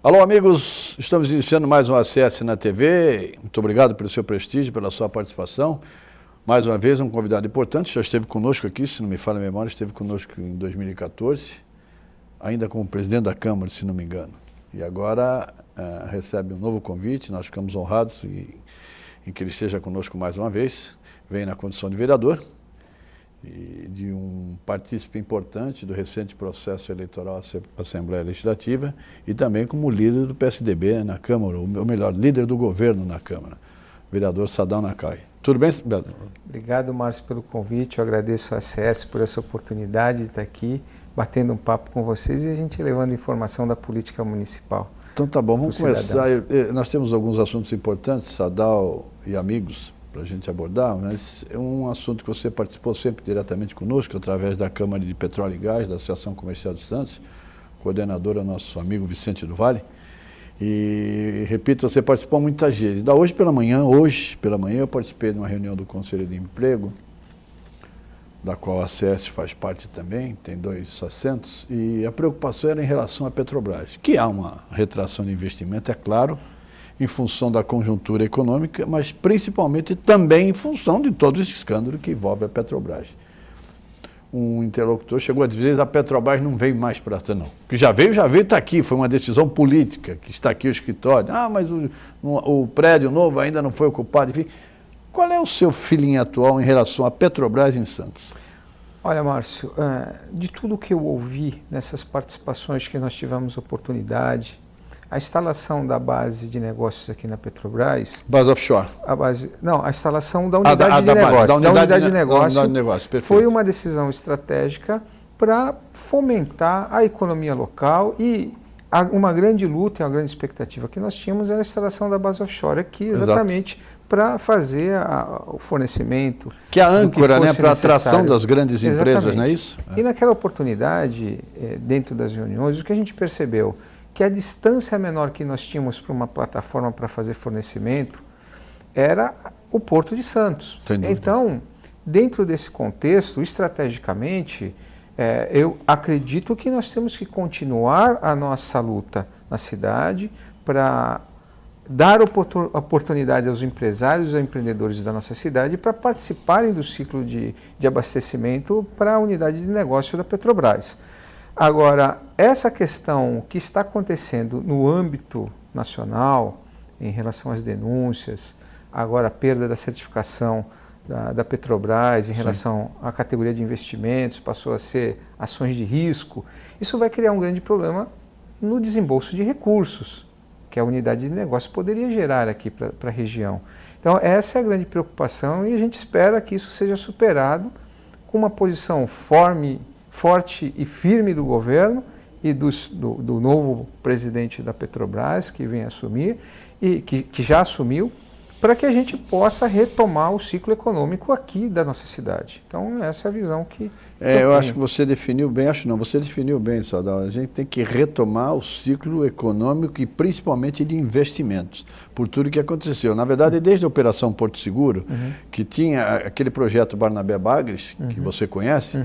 Alô, amigos, estamos iniciando mais um ACS na TV. Muito obrigado pelo seu prestígio, pela sua participação. Mais uma vez, um convidado importante, já esteve conosco aqui, se não me falha a memória, esteve conosco em 2014, ainda como presidente da Câmara, se não me engano. E agora recebe um novo convite, nós ficamos honrados em que ele esteja conosco mais uma vez. Vem na condição de vereador e de um partícipe importante do recente processo eleitoral à Assembleia Legislativa e também como líder do PSDB na Câmara, ou melhor, líder do governo na Câmara, vereador Sadal Nakai. Tudo bem, vereador? Obrigado, Márcio, pelo convite. Eu agradeço ao ACS por essa oportunidade de estar aqui batendo um papo com vocês e a gente levando informação da política municipal. Então tá bom, vamos começar. Nós temos alguns assuntos importantes, Sadal e amigos, para a gente abordar, mas é um assunto que você participou sempre diretamente conosco, através da Câmara de Petróleo e Gás, da Associação Comercial de Santos, coordenador é nosso amigo Vicente do Vale. E, repito, você participou muita gente. Hoje pela manhã eu participei de uma reunião do Conselho de Emprego, da qual a ACS faz parte também, tem 2 assentos, e a preocupação era em relação à Petrobras, que há uma retração de investimento, é claro, em função da conjuntura econômica, mas principalmente também em função de todo esse escândalo que envolve a Petrobras. Um interlocutor chegou a dizer que a Petrobras não veio mais para essa, não. Que já veio, está aqui, foi uma decisão política, que está aqui o escritório. Ah, mas o prédio novo ainda não foi ocupado, enfim. Qual é o seu feeling atual em relação à Petrobras em Santos? Olha, Márcio, de tudo que eu ouvi nessas participações que nós tivemos oportunidade, a instalação da base de negócios aqui na Petrobras... Base offshore? A instalação da unidade de negócios. Da unidade de negócio foi uma decisão estratégica para fomentar a economia local e uma grande luta e uma grande expectativa que nós tínhamos era a instalação da base offshore aqui, exatamente para fazer o fornecimento. Que é a âncora, né, para a atração das grandes empresas, não é isso? E naquela oportunidade, dentro das reuniões, o que a gente percebeu? Que a distância menor que nós tínhamos para uma plataforma para fazer fornecimento era o Porto de Santos. Então, dentro desse contexto, estrategicamente, eu acredito que nós temos que continuar a nossa luta na cidade para dar oportunidade aos empresários e aos empreendedores da nossa cidade para participarem do ciclo de abastecimento para a unidade de negócio da Petrobras. Agora, essa questão que está acontecendo no âmbito nacional, em relação às denúncias, agora a perda da certificação da Petrobras em relação à categoria de investimentos, passou a ser ações de risco, isso vai criar um grande problema no desembolso de recursos, que a unidade de negócio poderia gerar aqui para a região. Então, essa é a grande preocupação e a gente espera que isso seja superado com uma posição forte e firme do governo e do novo presidente da Petrobras, que vem assumir, e que já assumiu, para que a gente possa retomar o ciclo econômico aqui da nossa cidade. Então, essa é a visão que eu acho que você definiu bem, você definiu bem, Sadal. A gente tem que retomar o ciclo econômico e principalmente de investimentos, por tudo que aconteceu. Na verdade, desde a Operação Porto Seguro, que tinha aquele projeto Barnabé Bagres, que você conhece,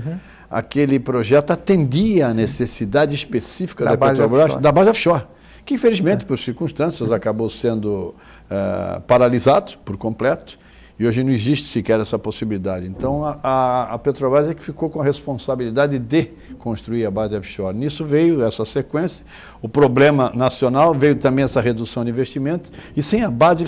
aquele projeto atendia à necessidade específica da Petrobras, da base offshore, que infelizmente, por circunstâncias, acabou sendo paralisado por completo, e hoje não existe sequer essa possibilidade. Então, a Petrobras é que ficou com a responsabilidade de construir a base offshore. Nisso veio essa sequência, o problema nacional, veio também essa redução de investimento, e sem a base,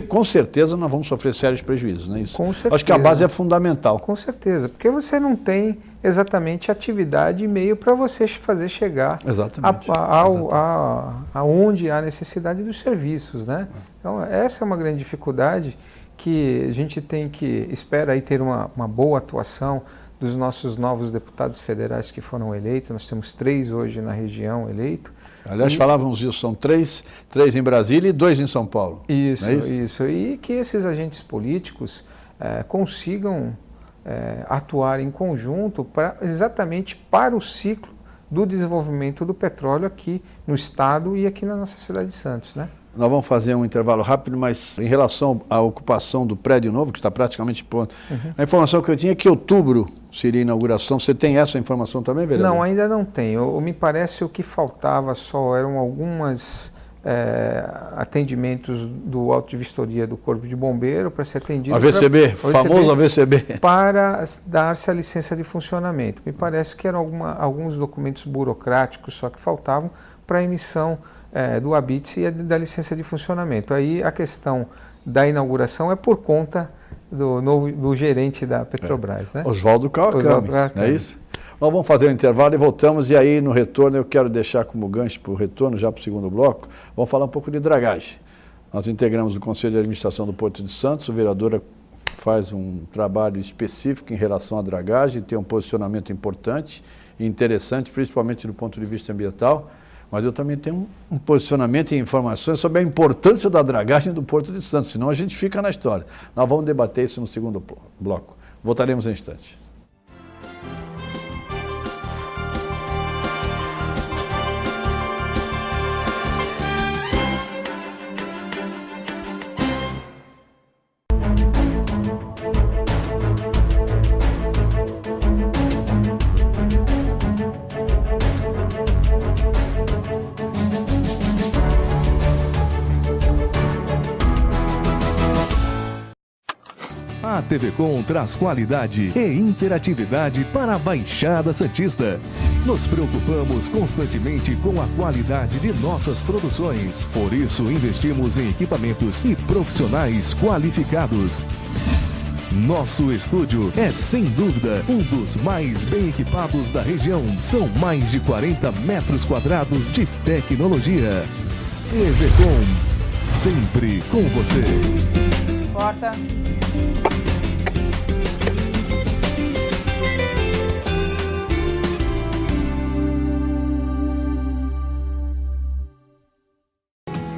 com certeza, nós vamos sofrer sérios prejuízos, não é isso? Com certeza. Acho que a base é fundamental. Com certeza, porque você não tem exatamente atividade e meio para você fazer chegar aonde há necessidade dos serviços, né? Então, essa é uma grande dificuldade que a gente espera aí ter uma boa atuação dos nossos novos deputados federais que foram eleitos. Nós temos 3 hoje na região eleitos. Aliás, falávamos isso, são 3 em Brasília e 2 em São Paulo. Isso. E que esses agentes políticos consigam atuar em conjunto exatamente para o ciclo do desenvolvimento do petróleo aqui no estado e aqui na nossa cidade de Santos, né? Nós vamos fazer um intervalo rápido, mas em relação à ocupação do prédio novo, que está praticamente pronto, a informação que eu tinha é que em outubro seria a inauguração. Você tem essa informação também, vereador? Não, ainda não tenho. Me parece o que faltava só eram algumas atendimentos do auto de vistoria do Corpo de Bombeiro para ser atendido. AVCB, famoso AVCB. Para dar-se a licença de funcionamento. Me parece que eram alguns documentos burocráticos só que faltavam para a emissão do habite e da licença de funcionamento. Aí a questão da inauguração é por conta do gerente da Petrobras, né? Oswaldo Kawakami, não é isso? Nós vamos fazer um intervalo e voltamos, e aí no retorno eu quero deixar como gancho para o retorno, já para o segundo bloco, vamos falar um pouco de dragagem. Nós integramos o Conselho de Administração do Porto de Santos, o vereador faz um trabalho específico em relação à dragagem, tem um posicionamento importante e interessante, principalmente do ponto de vista ambiental, mas eu também tenho um posicionamento e informações sobre a importância da dragagem do Porto de Santos, senão a gente fica na história. Nós vamos debater isso no segundo bloco. Voltaremos em instantes. A TV Com traz qualidade e interatividade para a Baixada Santista. Nos preocupamos constantemente com a qualidade de nossas produções. Por isso, investimos em equipamentos e profissionais qualificados. Nosso estúdio é, sem dúvida, um dos mais bem equipados da região. São mais de 40 metros quadrados de tecnologia. TV Com, sempre com você. Corta.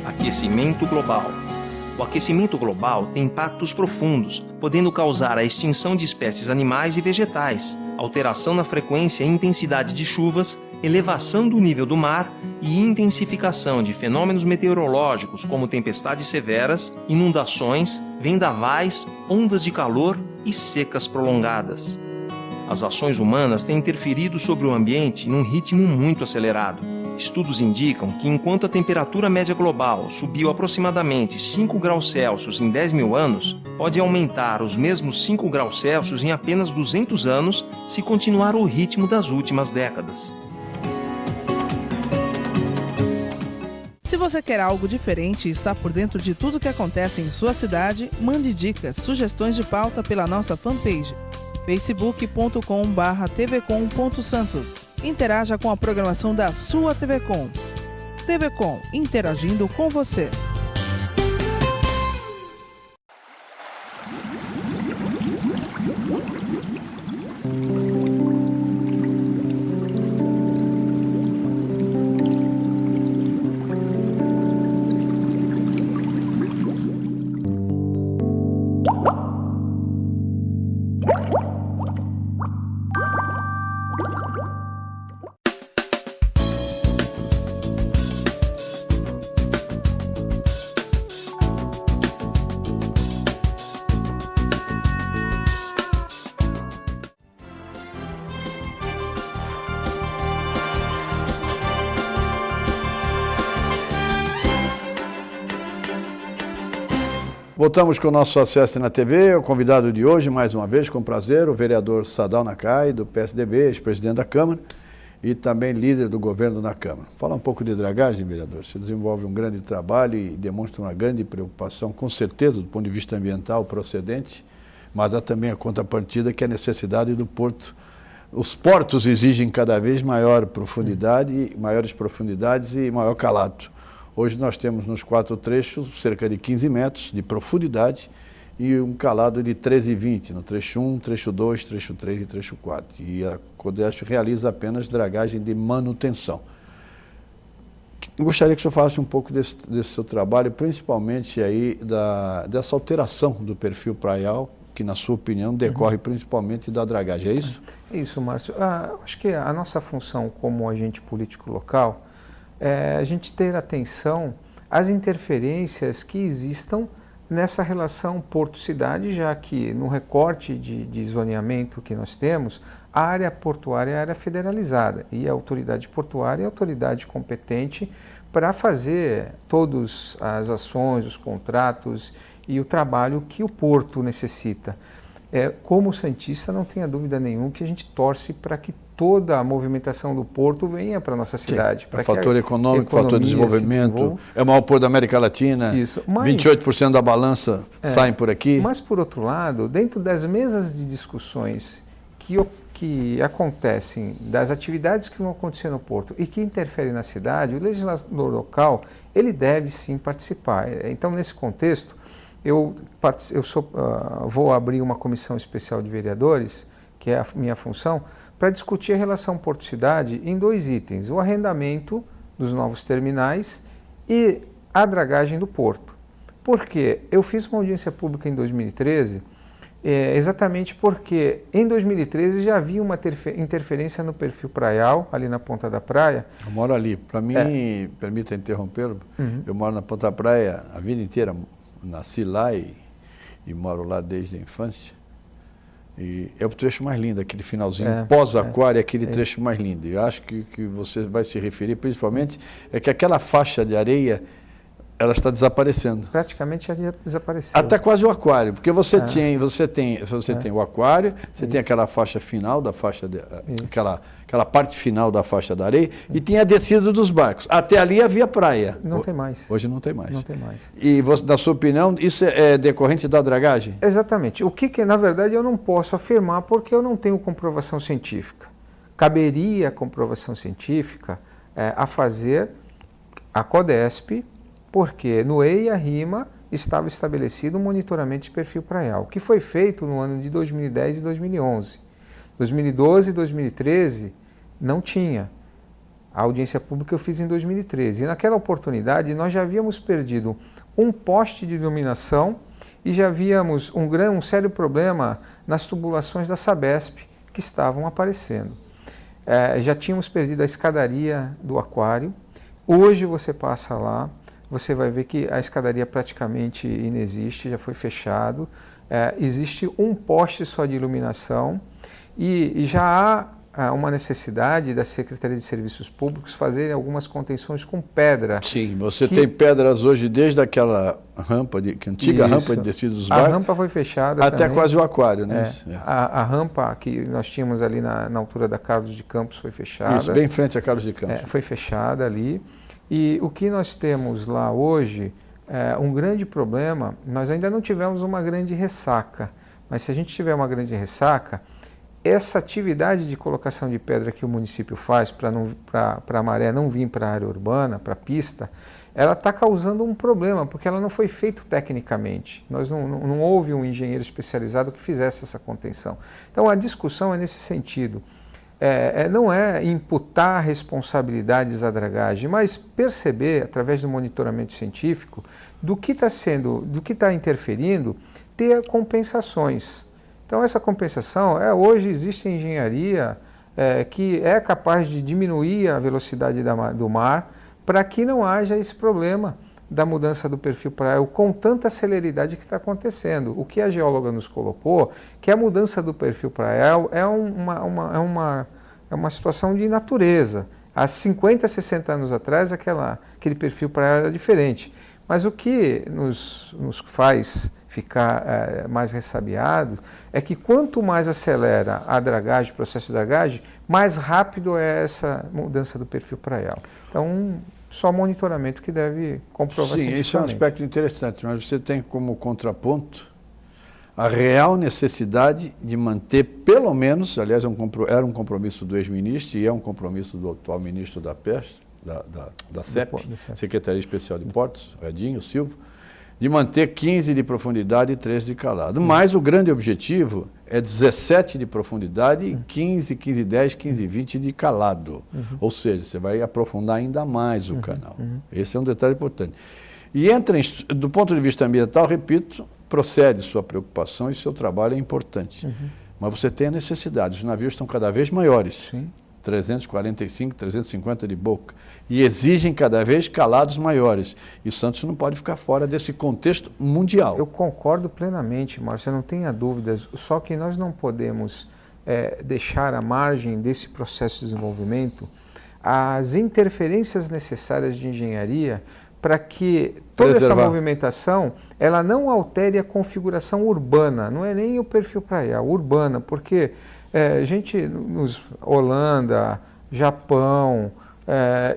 Aquecimento global. O aquecimento global tem impactos profundos, podendo causar a extinção de espécies animais e vegetais, alteração na frequência e intensidade de chuvas, elevação do nível do mar e intensificação de fenômenos meteorológicos como tempestades severas, inundações, vendavais, ondas de calor e secas prolongadas. As ações humanas têm interferido sobre o ambiente num ritmo muito acelerado. Estudos indicam que enquanto a temperatura média global subiu aproximadamente 5 graus Celsius em 10 mil anos, pode aumentar os mesmos 5 graus Celsius em apenas 200 anos se continuar o ritmo das últimas décadas. Se você quer algo diferente e está por dentro de tudo que acontece em sua cidade, mande dicas, sugestões de pauta pela nossa fanpage facebook.com/tvcom.santos. Interaja com a programação da sua TV Com. TV Com, interagindo com você. Voltamos com o nosso Acesso na TV, o convidado de hoje, mais uma vez, com prazer, o vereador Sadal Nakai, do PSDB, ex-presidente da Câmara e também líder do governo na Câmara. Fala um pouco de dragagem, vereador. Você desenvolve um grande trabalho e demonstra uma grande preocupação, com certeza, do ponto de vista ambiental, procedente, mas dá também a contrapartida que é a necessidade do porto. Os portos exigem cada vez maiores profundidades e maior calado. Hoje nós temos nos 4 trechos cerca de 15 metros de profundidade e um calado de 13,20 no trecho 1, trecho 2, trecho 3 e trecho 4. E a Codeste realiza apenas dragagem de manutenção. Eu gostaria que o senhor falasse um pouco desse seu trabalho, principalmente aí dessa alteração do perfil praial, que na sua opinião decorre principalmente da dragagem, é isso? É isso, Márcio. Acho que a nossa função como agente político local é a gente ter atenção às interferências que existam nessa relação porto-cidade, já que no recorte de zoneamento que nós temos, a área portuária é a área federalizada e a autoridade portuária é a autoridade competente para fazer todas as ações, os contratos e o trabalho que o porto necessita. Como santista, não tenha dúvida nenhuma que a gente torce para que toda a movimentação do porto venha para a nossa cidade. Para fator econômico, fator de desenvolvimento, é o maior porto da América Latina, isso. Mas, 28% da balança saem por aqui. Mas, por outro lado, dentro das mesas de discussões que acontecem, das atividades que vão acontecer no porto e que interferem na cidade, o legislador local, ele deve sim participar. Então, nesse contexto, vou abrir uma comissão especial de vereadores, que é a minha função, para discutir a relação porto-cidade em 2 itens: o arrendamento dos novos terminais e a dragagem do porto. Por quê? Eu fiz uma audiência pública em 2013, exatamente porque em 2013 já havia uma interferência no perfil praial, ali na ponta da praia. Eu moro ali. Para mim, permita interromper, eu moro na ponta da praia a vida inteira. Nasci lá e moro lá desde a infância. E é o trecho mais lindo, aquele finalzinho pós-aquário, aquele trecho mais lindo. Eu acho que você vai se referir principalmente é que aquela faixa de areia, ela está desaparecendo. Praticamente já desapareceu. Até quase o aquário, porque você tem o aquário, você tem aquela faixa final da faixa, aquela parte final da faixa da areia, e tem a descida dos barcos. Até ali havia praia. Não tem mais. Hoje não tem mais. Não tem mais. E você, na sua opinião, isso é decorrente da dragagem? Exatamente. O que na verdade eu não posso afirmar porque eu não tenho comprovação científica. Caberia a comprovação científica a fazer a CODESP, porque no EIA-RIMA estava estabelecido um monitoramento de perfil praial, que foi feito no ano de 2010 e 2011. 2012 e 2013 não tinha. A audiência pública eu fiz em 2013. E naquela oportunidade nós já havíamos perdido um poste de iluminação e já havíamos um sério problema nas tubulações da Sabesp que estavam aparecendo. Já tínhamos perdido a escadaria do aquário. Hoje você passa lá, você vai ver que a escadaria praticamente inexiste, já foi fechado. Existe um poste só de iluminação e já há uma necessidade da Secretaria de Serviços Públicos fazerem algumas contenções com pedra. Sim, você tem pedras hoje desde aquela rampa, antiga rampa de descida dos barcos. A rampa foi fechada até também. Quase o aquário, né? A rampa que nós tínhamos ali na altura da Carlos de Campos foi fechada. Isso, bem em frente a Carlos de Campos. Foi fechada ali. E o que nós temos lá hoje é um grande problema. Nós ainda não tivemos uma grande ressaca, mas se a gente tiver uma grande ressaca, essa atividade de colocação de pedra que o município faz para a maré não vir para a área urbana, para a pista, ela está causando um problema, porque ela não foi feita tecnicamente. Não houve um engenheiro especializado que fizesse essa contenção. Então a discussão é nesse sentido. Não é imputar responsabilidades à dragagem, mas perceber, através do monitoramento científico, do que está interferindo, ter compensações. Então essa compensação, hoje existe engenharia que é capaz de diminuir a velocidade do mar para que não haja esse problema da mudança do perfil praial com tanta celeridade que está acontecendo. O que a geóloga nos colocou, que a mudança do perfil praial é uma situação de natureza. Há 50, 60 anos atrás, aquele perfil praial era diferente. Mas o que nos faz ficar mais ressabiados é que quanto mais acelera a dragagem, o processo de dragagem, mais rápido é essa mudança do perfil praial. Então, só monitoramento que deve comprovar cientificamente. Sim, isso é um aspecto interessante, mas você tem como contraponto a real necessidade de manter, pelo menos, aliás, era um compromisso do ex-ministro e é um compromisso do atual ministro da PES, da CEP, Secretaria Especial de Portos, Edinho Silva, de manter 15 de profundidade e 13 de calado. Mas o grande objetivo é 17 de profundidade e 15, 10, 15, 20 de calado. Ou seja, você vai aprofundar ainda mais o canal. Esse é um detalhe importante. E do ponto de vista ambiental, repito, procede sua preocupação e seu trabalho é importante. Mas você tem a necessidade, os navios estão cada vez maiores. Sim. 345, 350 de boca, e exigem cada vez calados maiores. E Santos não pode ficar fora desse contexto mundial. Eu concordo plenamente, Márcio, não tenha dúvidas, só que nós não podemos deixar à margem desse processo de desenvolvimento as interferências necessárias de engenharia para que toda essa movimentação ela não altere a configuração urbana, não é nem o perfil praial, urbana, porque Holanda, Japão,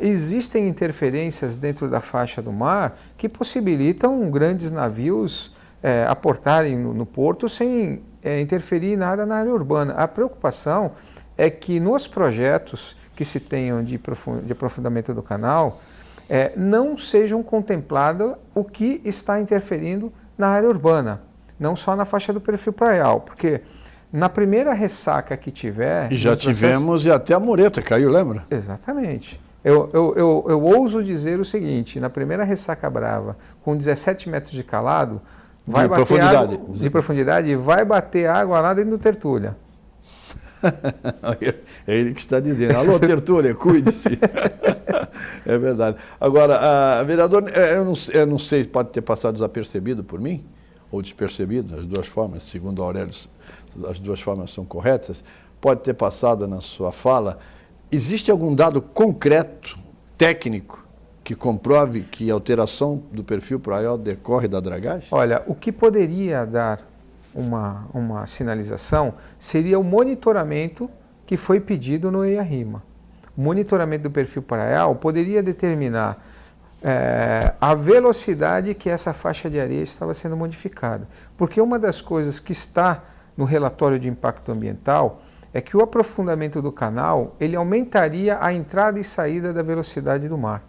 existem interferências dentro da faixa do mar que possibilitam grandes navios aportarem no porto sem interferir em nada na área urbana. A preocupação é que nos projetos que se tenham de aprofundamento do canal, não sejam contemplados o que está interferindo na área urbana, não só na faixa do perfil praial, porque na primeira ressaca que tiver... E já tivemos, e até a mureta caiu, lembra? Exatamente. Eu ouso dizer o seguinte, na primeira ressaca brava, com 17 metros de calado, vai bater água de profundidade e vai bater água lá dentro do Tertúlia. É ele que está dizendo. Alô, Tertúlia, cuide-se. É verdade. Agora, vereador, eu não sei, pode ter passado desapercebido por mim, ou despercebido, as duas formas, segundo o Aurélio, as duas formas são corretas, pode ter passado na sua fala. Existe algum dado concreto, técnico, que comprove que a alteração do perfil praial decorre da dragagem? Olha, o que poderia dar uma sinalização seria o monitoramento que foi pedido no EIA-RIMA. O monitoramento do perfil praial poderia determinar a velocidade que essa faixa de areia estava sendo modificada. Porque uma das coisas que está no relatório de impacto ambiental é que o aprofundamento do canal ele aumentaria a entrada e saída da velocidade do mar.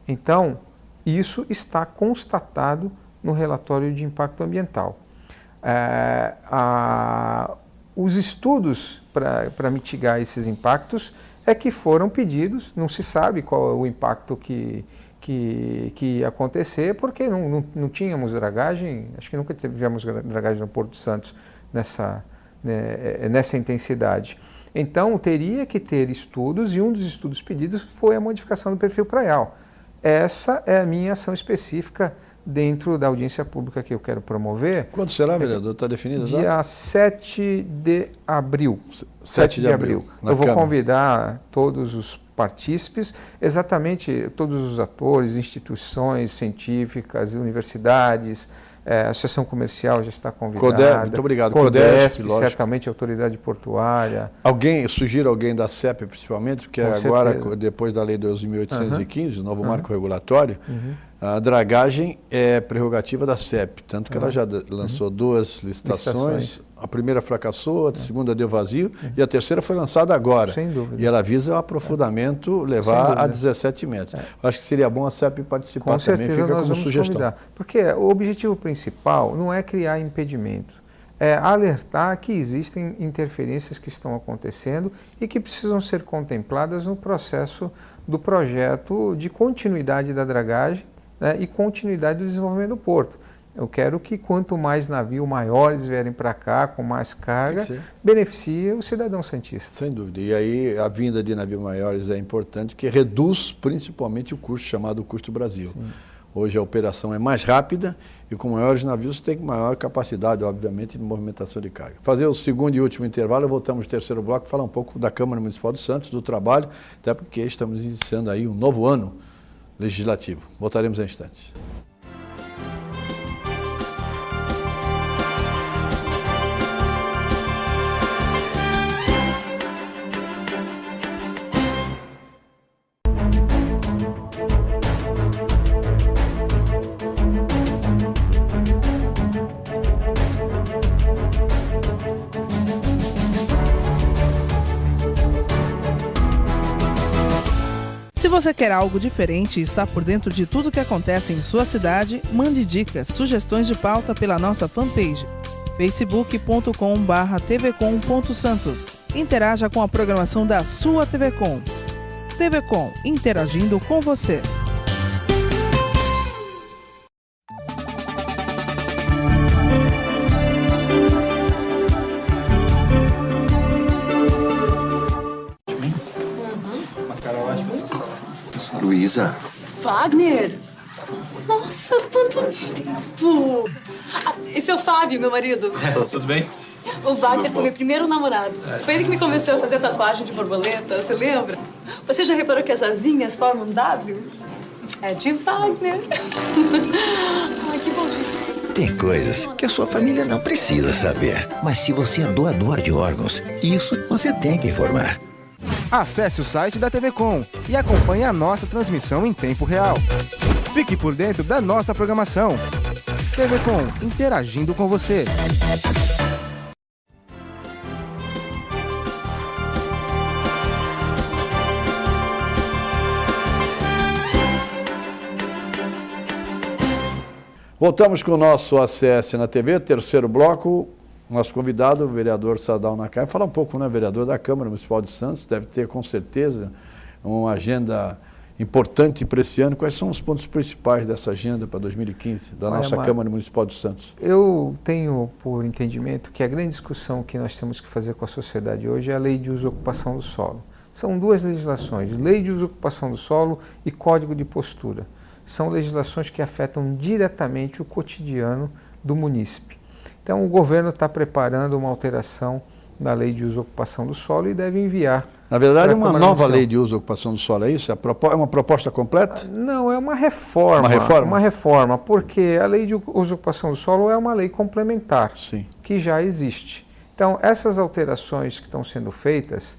Então, isso está constatado no relatório de impacto ambiental. Os estudos para mitigar esses impactos que foram pedidos, não se sabe qual é o impacto que ia acontecer, porque não tínhamos dragagem, acho que nunca tivemos dragagem no Porto de Santos nessa intensidade. Então, teria que ter estudos, e um dos estudos pedidos foi a modificação do perfil praial. Essa é a minha ação específica dentro da audiência pública que eu quero promover. Quando será, vereador? Está definido? Dia 7 de abril. 7 de abril. Eu vou convidar todos os partícipes, exatamente todos os atores, instituições científicas, universidades, a Associação Comercial já está convidada. Muito obrigado. CODESP, certamente Autoridade Portuária. Sugiro alguém da CEP, principalmente, porque agora, depois da Lei 12.815, o novo marco regulatório, a dragagem é prerrogativa da CEP, tanto que ela já lançou duas licitações. A primeira fracassou, a segunda deu vazio e a terceira foi lançada agora. Sem dúvida. E ela visa o aprofundamento levar a 17 metros. Acho que seria bom a CEP participar também, fica como sugestão. Convidar, porque o objetivo principal não é criar impedimento, é alertar que existem interferências que estão acontecendo e que precisam ser contempladas no processo do projeto de continuidade da dragagem, né, e continuidade do desenvolvimento do porto. Eu quero que quanto mais navios maiores vierem para cá, com mais carga, beneficie o cidadão santista. Sem dúvida. E aí a vinda de navios maiores é importante, porque reduz principalmente o custo, chamado custo Brasil. Sim. Hoje a operação é mais rápida e com maiores navios tem maior capacidade, obviamente, de movimentação de carga. Fazer o segundo e último intervalo, voltamos no terceiro bloco, falar um pouco da Câmara Municipal de Santos, do trabalho, até porque estamos iniciando aí um novo ano legislativo. Voltaremos em instantes. Se você quer algo diferente e está por dentro de tudo que acontece em sua cidade, mande dicas, sugestões de pauta pela nossa fanpage, facebook.com/tvcom.santos. Interaja com a programação da sua TV Com. TV Com, interagindo com você. Luísa. Wagner! Nossa, quanto tempo! Esse é o Fábio, meu marido. Tudo bem? O Wagner foi meu primeiro namorado. Foi ele que me convenceu a fazer tatuagem de borboleta, você lembra? Você já reparou que as asinhas formam um W? É de Wagner. Ai, que bom dia. Tem coisas que a sua família não precisa saber. Mas se você é doador de órgãos, isso você tem que informar. Acesse o site da TV Com e acompanhe a nossa transmissão em tempo real. Fique por dentro da nossa programação. TV Com, interagindo com você. Voltamos com o nosso ACS na TV, terceiro bloco. Nosso convidado, o vereador Sadal Nakai, falar um pouco, né, vereador da Câmara Municipal de Santos, deve ter com certeza uma agenda importante para esse ano. Quais são os pontos principais dessa agenda para 2015, da nossa Câmara Municipal de Santos? Eu tenho por entendimento que a grande discussão que nós temos que fazer com a sociedade hoje é a Lei de Uso e Ocupação do Solo. São duas legislações, Lei de Uso e Ocupação do Solo e Código de Postura. São legislações que afetam diretamente o cotidiano do munícipe. Então, o governo está preparando uma alteração da Lei de Uso e Ocupação do Solo e deve enviar. Na verdade, uma nova Lei de Uso e Ocupação do Solo, é isso? É uma proposta completa? Não, é uma reforma. Uma reforma? Uma reforma, porque a Lei de Uso e Ocupação do Solo é uma lei complementar, sim, que já existe. Então, essas alterações que estão sendo feitas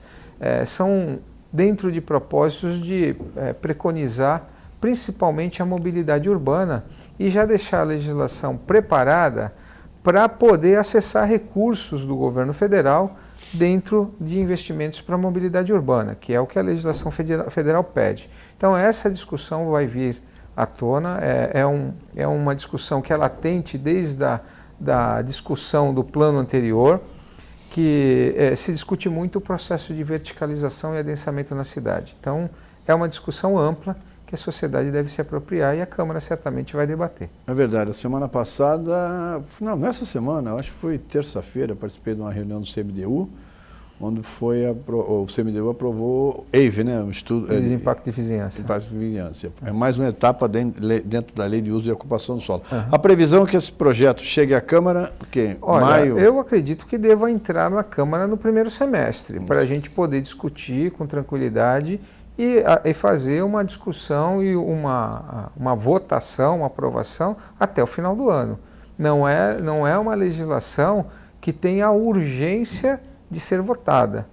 são dentro de propósitos de preconizar principalmente a mobilidade urbana e já deixar a legislação preparada para poder acessar recursos do governo federal dentro de investimentos para a mobilidade urbana, que é o que a legislação federal pede. Então essa discussão vai vir à tona, é uma discussão que é latente desde da discussão do plano anterior, que se discute muito o processo de verticalização e adensamento na cidade. Então é uma discussão ampla, que a sociedade deve se apropriar e a Câmara certamente vai debater. É verdade, a semana passada, não, nessa semana, acho que foi terça-feira, participei de uma reunião do CMDU, onde o CMDU aprovou EIV, né, um estudo de impacto de vizinhança. Impacto de vizinhança. É mais uma etapa dentro da Lei de Uso e Ocupação do Solo. Uhum. A previsão é que esse projeto chegue à Câmara, o quê? Olha, maio? Eu acredito que deva entrar na Câmara no primeiro semestre, para a gente poder discutir com tranquilidade e fazer uma discussão e uma votação, uma aprovação até o final do ano. Não é uma legislação que tenha a urgência de ser votada,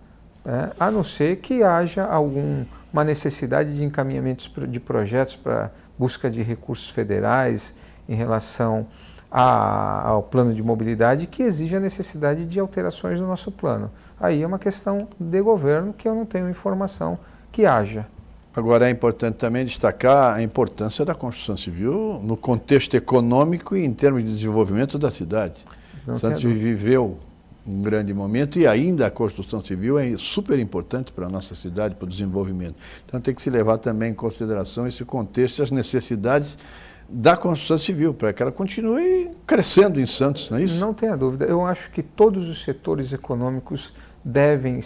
né? A não ser que haja uma necessidade de encaminhamentos de projetos para busca de recursos federais em relação ao plano de mobilidade que exige a necessidade de alterações no nosso plano. Aí é uma questão de governo que eu não tenho informação que haja. Agora é importante também destacar a importância da construção civil no contexto econômico e em termos de desenvolvimento da cidade. Santos viveu um grande momento e ainda a construção civil é super importante para a nossa cidade, para o desenvolvimento. Então tem que se levar também em consideração esse contexto e as necessidades da construção civil, para que ela continue crescendo em Santos, não é isso? Não tenha dúvida. Eu acho que todos os setores econômicos devem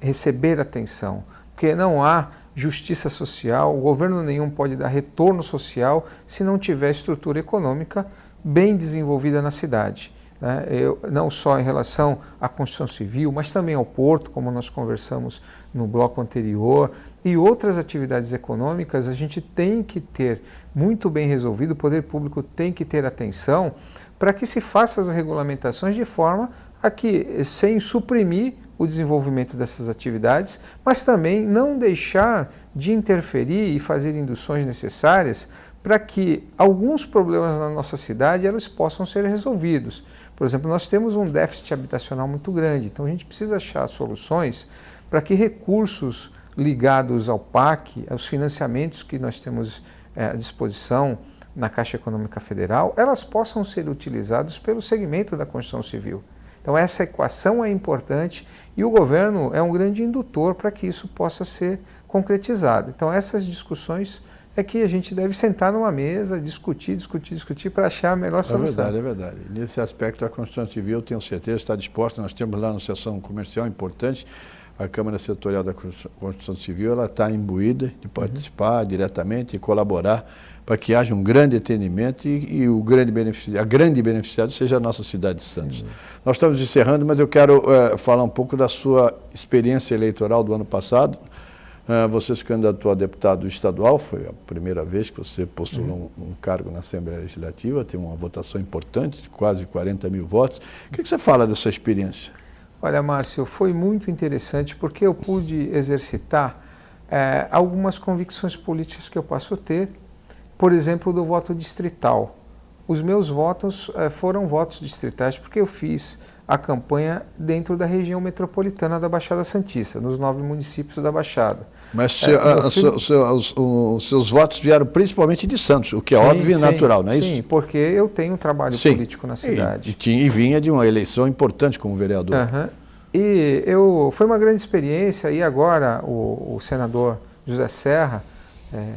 receber atenção, porque não há justiça social, o governo nenhum pode dar retorno social se não tiver estrutura econômica bem desenvolvida na cidade, né? Não só em relação à construção civil, mas também ao porto, como nós conversamos no bloco anterior, e outras atividades econômicas a gente tem que ter muito bem resolvido, o poder público tem que ter atenção para que se façam as regulamentações de forma a que, sem suprimir o desenvolvimento dessas atividades, mas também não deixar de interferir e fazer induções necessárias para que alguns problemas na nossa cidade elas possam ser resolvidos. Por exemplo, nós temos um déficit habitacional muito grande, então a gente precisa achar soluções para que recursos ligados ao PAC, aos financiamentos que nós temos à disposição na Caixa Econômica Federal, elas possam ser utilizadas pelo segmento da construção civil. Então essa equação é importante e o governo é um grande indutor para que isso possa ser concretizado. Então essas discussões é que a gente deve sentar numa mesa, discutir para achar a melhor solução. É verdade. Nesse aspecto a construção civil, eu tenho certeza, está disposta, nós temos lá na seção comercial importante a Câmara Setorial da Construção Civil ela está imbuída de participar diretamente e colaborar para que haja um grande atendimento e a grande beneficiária seja a nossa cidade de Santos. Nós estamos encerrando, mas eu quero falar um pouco da sua experiência eleitoral do ano passado. Você se candidatou a deputado estadual, foi a primeira vez que você postulou um cargo na Assembleia Legislativa, tem uma votação importante, de quase 40 mil votos. O que você fala dessa experiência? Olha, Márcio, foi muito interessante porque eu pude exercitar algumas convicções políticas que eu passo a ter, por exemplo, do voto distrital. Os meus votos foram votos distritais porque eu fiz a campanha dentro da região metropolitana da Baixada Santista, nos 9 municípios da Baixada. Mas os seus votos vieram principalmente de Santos, o que é óbvio e natural, não é isso? Sim, porque eu tenho um trabalho político na cidade. E vinha de uma eleição importante como vereador. E foi uma grande experiência, e agora o senador José Serra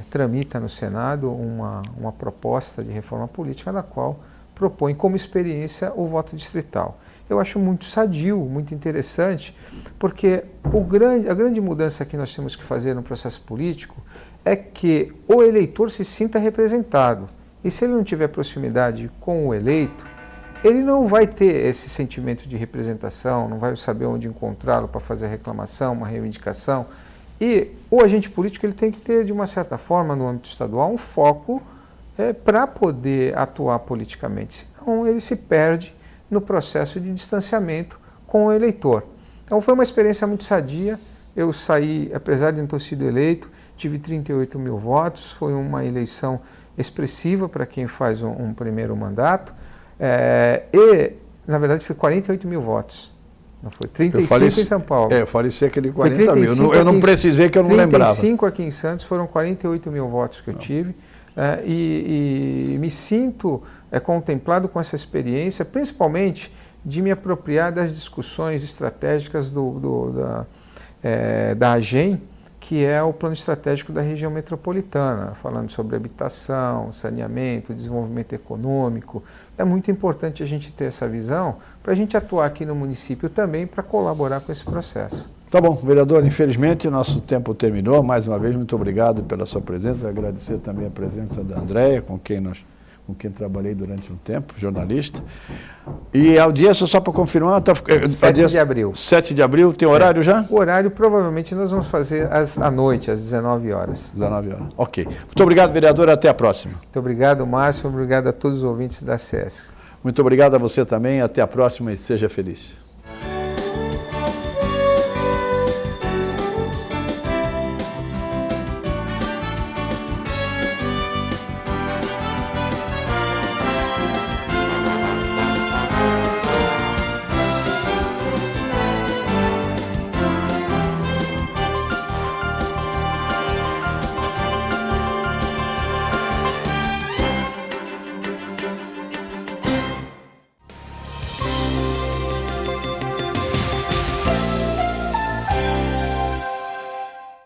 tramita no Senado uma proposta de reforma política na qual propõe como experiência o voto distrital. Eu acho muito sadio, muito interessante, porque a grande mudança que nós temos que fazer no processo político é que o eleitor se sinta representado. E se ele não tiver proximidade com o eleito, ele não vai ter esse sentimento de representação, não vai saber onde encontrá-lo para fazer a reclamação, uma reivindicação. E o agente político ele tem que ter, de uma certa forma, no âmbito estadual, um foco para poder atuar politicamente. Senão ele se perde no processo de distanciamento com o eleitor. Então foi uma experiência muito sadia. Eu saí, apesar de não ter sido eleito, tive 38 mil votos, foi uma eleição expressiva para quem faz um primeiro mandato, e na verdade foi 48 mil votos. Não foi 35 em São Paulo. Eu faleci aquele 40 mil. Eu não precisei, que eu não lembrava. 35 aqui em Santos, foram 48 mil votos que eu tive. E me sinto contemplado com essa experiência, principalmente de me apropriar das discussões estratégicas da AGEM, que é o plano estratégico da região metropolitana, falando sobre habitação, saneamento, desenvolvimento econômico. É muito importante a gente ter essa visão para a gente atuar aqui no município também para colaborar com esse processo. Tá bom, vereador, infelizmente o nosso tempo terminou. Mais uma vez, muito obrigado pela sua presença. Agradecer também a presença da Andréia, com quem trabalhei durante um tempo, jornalista. E a audiência, só para confirmar... 7 de abril. 7 de abril, tem horário já? O horário, provavelmente, nós vamos fazer à noite, às 19 horas. 19 horas, ok. Muito obrigado, vereador, até a próxima. Muito obrigado, Márcio, obrigado a todos os ouvintes da SESC. Muito obrigado a você também, até a próxima e seja feliz.